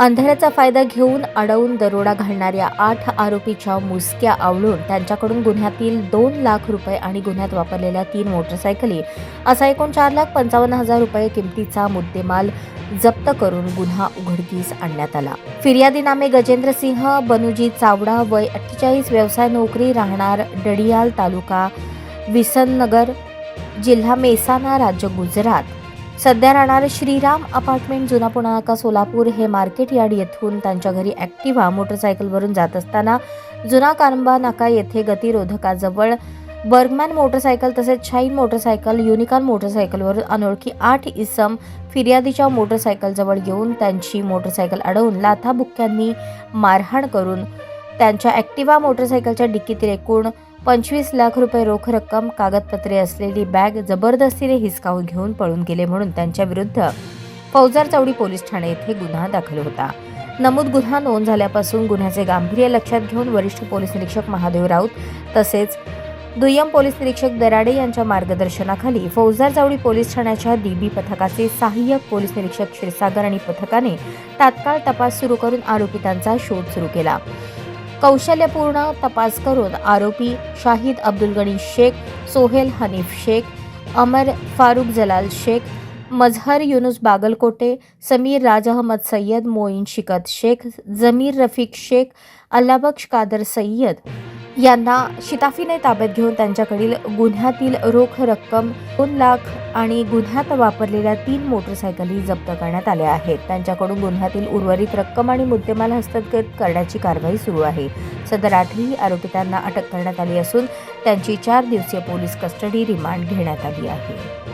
अंधाराचा फायदा घेऊन अडवून दरोडा घालणाऱ्या 8 आरोपीच्या मुसक्या आवळून त्यांच्याकडून गुन्ह्यातील 2 लाख रुपये आणि गुन्ह्यात वापरलेल्या 3 मोटरसायकली असा एकूण 4,55,000 रुपये किमतीचा मुद्देमाल जप्त करून गुन्हा उघडकीस आणण्यात आला। फिर्यादी नामे गजेंद्र सिंह बनुजी चावडा, वय 48, व्यवसाय नोकरी, राहणार डडियाल, तालुका विसननगर, जिल्हा मेहसाणा, राज्य गुजरात। सध्या राहणार श्रीराम अपार्टमेंट, जुना पुणा नाका, सोलापूर। हे मार्केट यार्ड येथून त्यांच्या घरी ॲक्टिव्हा मोटरसायकलवरून जात असताना जुना कारंबा नाका येथे गतिरोधकाजवळ बर्गमॅन मोटरसायकल तसेच शाईन मोटरसायकल, युनिकॉर्न मोटरसायकलवरून अनोळखी 8 इसम फिर्यादीच्या मोटरसायकलजवळ येऊन त्यांची मोटरसायकल अडवून लाथाबुक्क्यांनी मारहाण करून त्यांच्या ॲक्टिव्हा मोटरसायकलच्या डिक्कीतील एकूण 25 लाख रुपये रोख रक्कम, कागदपत्रे असलेली बॅग जबरदस्तीने हिसकावून घेऊन पळून गेले म्हणून त्यांच्या विरुद्ध फौजदार चौडी पोलीस ठाणे येथे गुन्हा दाखल होता। नमूद गुन्हा नोंद झाल्यापासून गुन्ह्याचे गांभीर्य लक्षात घेऊन वरिष्ठ पोलीस निरीक्षक महादेव राऊत तसेच दुय्यम पोलीस निरीक्षक दराडे यांच्या मार्गदर्शनाखाली फौजदार चौडी पोलीस ठाण्याच्या DB पथकाचे सहाय्यक पोलीस निरीक्षक क्षीरसागर आणि पथकाने तात्काळ तपास सुरू करून आरोपितांचा शोध सुरू केला। कौशल्यपूर्ण तपास करून आरोपी शाहिद अब्दुल गनी शेख, सोहेल हनीफ शेख, अमर फारूक जलाल शेख, मजहर युनुस बागलकोटे, समीर राज अहमद सय्यद, मोईन शिकत शेख, जमीर रफीक शेख, अल्लाबख्श कादर सय्यद यांना शिताफीने ताब्यात घेऊन त्यांच्याकडील गुन्ह्यातील रोख रक्कम 2 लाख आणि गुन्ह्यात वापरलेल्या 3 मोटरसायकली जप्त करण्यात आल्या आहेत। त्यांच्याकडून गुन्ह्यातील उर्वरित रक्कम आणि मुद्देमाल हस्तगत करण्याची कारवाई सुरू आहे। सदर 8ही आरोपितांना अटक करण्यात आली असून त्यांची 4 दिवसीय पोलीस कस्टडी रिमांड घेण्यात आली आहे।